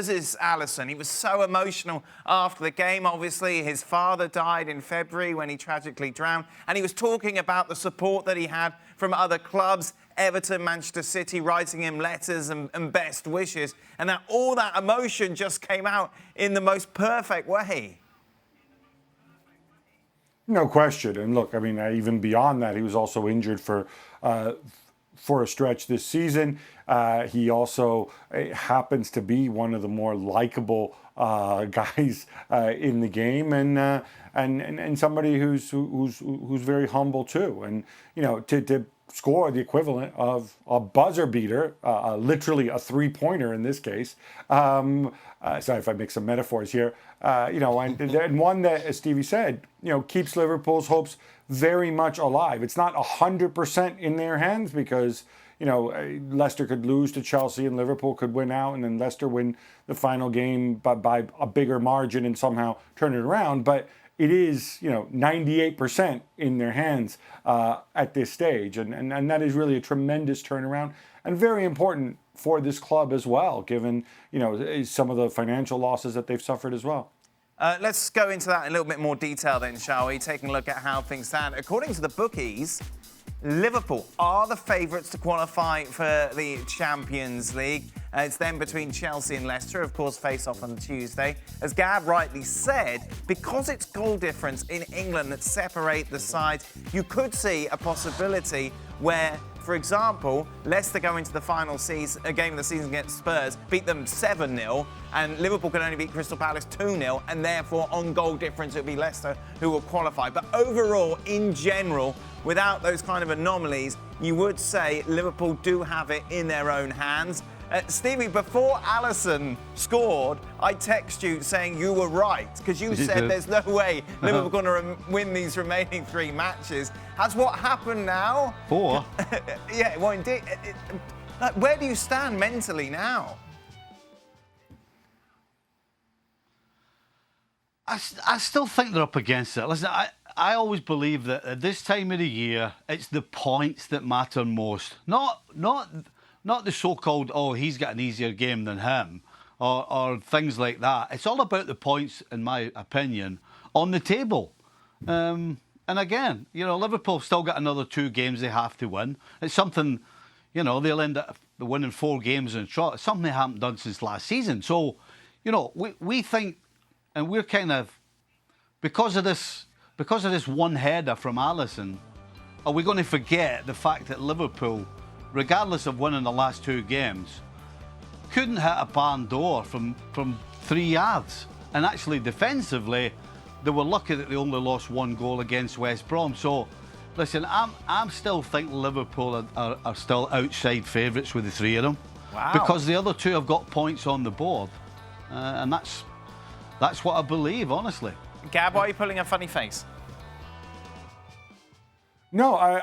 Is Alisson. He was so emotional after the game. Obviously, his father died in February when he tragically drowned, and he was talking about the support that he had from other clubs, Everton, Manchester City, writing him letters and best wishes, and that all that emotion just came out in the most perfect way. No question. And look, I mean, even beyond that, he was also injured for a stretch this season. He also happens to be one of the more likable guys in the game, and somebody who's very humble too. And you know, to score the equivalent of a buzzer beater, literally a 3-pointer in this case. Sorry if I make some metaphors here. You know, and one that, as Stevie said, you know, keeps Liverpool's hopes very much alive. It's not 100% in their hands because, you know, Leicester could lose to Chelsea and Liverpool could win out, and then Leicester win the final game by a bigger margin and somehow turn it around. But it is, you know, 98% in their hands at this stage. And that is really a tremendous turnaround and very important for this club as well, given, you know, some of the financial losses that they've suffered as well. Let's go into that in a little bit more detail then, shall we? Taking a look at how things stand. According to the bookies, Liverpool are the favourites to qualify for the Champions League. It's then between Chelsea and Leicester, of course, face off on Tuesday. As Gab rightly said, because it's goal difference in England that separate the sides, you could see a possibility where, for example, Leicester go into the final game of the season against Spurs, beat them 7-0, and Liverpool can only beat Crystal Palace 2-0, and therefore on goal difference it'll be Leicester who will qualify. But overall, in general, without those kind of anomalies, you would say Liverpool do have it in their own hands. Stevie, before Alisson scored, I text you saying you were right, because you said there's no way Liverpool are going to win these remaining 3 matches. Has what happened now? 4? Yeah, well, indeed. Like, where do you stand mentally now? I still think they're up against it. Listen, I always believe that at this time of the year, it's the points that matter most. Not the so-called, oh, he's got an easier game than him, or things like that. It's all about the points, in my opinion, on the table. And again, you know, Liverpool still got another 2 games they have to win. It's something, you know, they'll end up winning 4 games in a trot. It's something they haven't done since last season. So, you know, we think, and we're kind of, because of this one header from Alisson, are we going to forget the fact that Liverpool, regardless of winning the last 2 games, couldn't hit a barn door from 3 yards? And actually, defensively, they were lucky that they only lost 1 goal against West Brom. So, listen, I'm still thinking Liverpool are still outside favourites with the 3 of them. Wow. Because the other 2 have got points on the board. And that's what I believe, honestly. Gab, why are you pulling a funny face? No, I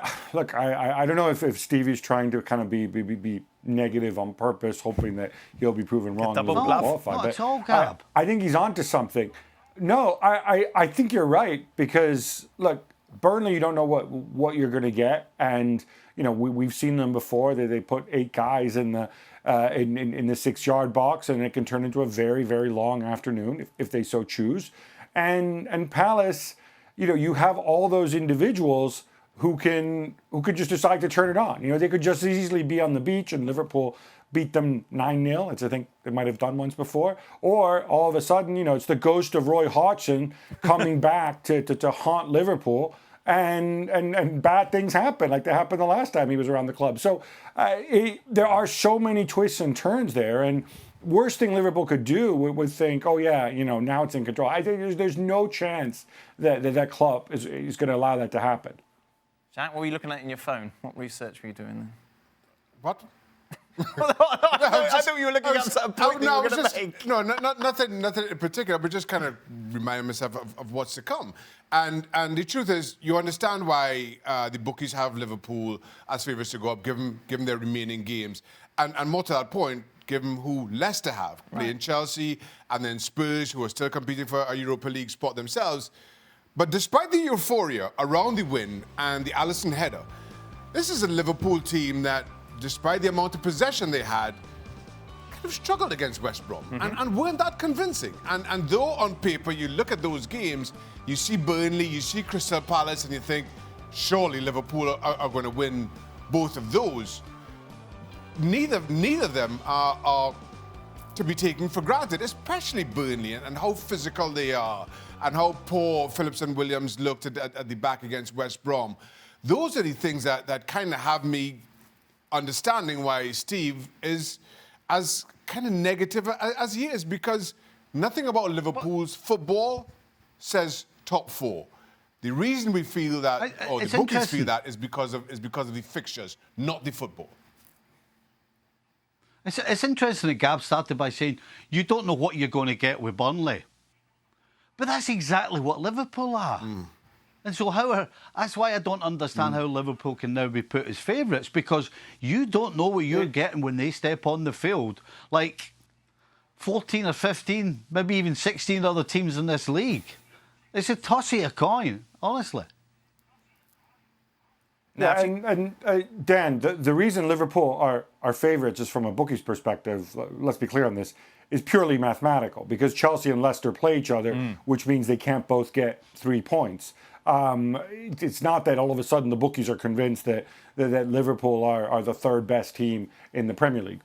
don't know if Stevie's trying to kind of be negative on purpose, hoping that he'll be proven wrong. Double bluff. No, it's all Gab. I think he's onto something. No, I think you're right, because look, Burnley, you don't know what you're going to get, and you know we've seen them before. They put 8 guys in the 6-yard box, and it can turn into a very, very long afternoon if they so choose. And Palace, you know, you have all those individuals who could just decide to turn it on. You know, they could just as easily be on the beach and Liverpool beat them 9-0, as I think they might have done once before. Or all of a sudden, you know, it's the ghost of Roy Hodgson coming back to haunt Liverpool, and bad things happen, like they happened the last time he was around the club. So there are so many twists and turns there, and worst thing Liverpool could do would think, oh yeah, you know, now it's in control. I think there's no chance that club is going to allow that to happen. Jack, what were you looking at in your phone? What research were you doing then? What? I thought you were looking at a point you were going to make. No, nothing in particular, but just kind of remind myself of what's to come. And the truth is, you understand why the bookies have Liverpool as favourites to go up, given their remaining games. And more to that point, given who Leicester have, playing Chelsea, and then Spurs, who are still competing for a Europa League spot themselves. But despite the euphoria around the win and the Alisson header, this is a Liverpool team that, despite the amount of possession they had, kind of struggled against West Brom and weren't that convincing. And though on paper you look at those games, you see Burnley, you see Crystal Palace, and you think, surely Liverpool are going to win both of those. Neither of them are to be taken for granted, especially Burnley and how physical they are and how poor Phillips and Williams looked at the back against West Brom. Those are the things that kind of have me understanding why Steve is as kind of negative as he is, because nothing about Liverpool's football says top four. The reason we feel that, or the bookies feel that, is because of the fixtures, not the football. It's interesting that Gab started by saying you don't know what you're going to get with Burnley. But that's exactly what Liverpool are. And so that's why I don't understand how Liverpool can now be put as favourites, because you don't know what you're getting when they step on the field. Like 14 or 15, maybe even 16 other teams in this league. It's a toss of a coin, honestly. Yeah, and Dan, the reason Liverpool are favourites, just from a bookie's perspective, let's be clear on this, is purely mathematical, because Chelsea and Leicester play each other, which means they can't both get 3 points. It's not that all of a sudden the bookies are convinced that Liverpool are the third best team in the Premier League.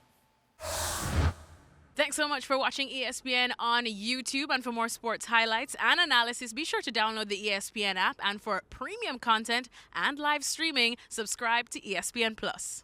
Thanks so much for watching ESPN on YouTube. And for more sports highlights and analysis, be sure to download the ESPN app. And for premium content and live streaming, subscribe to ESPN Plus.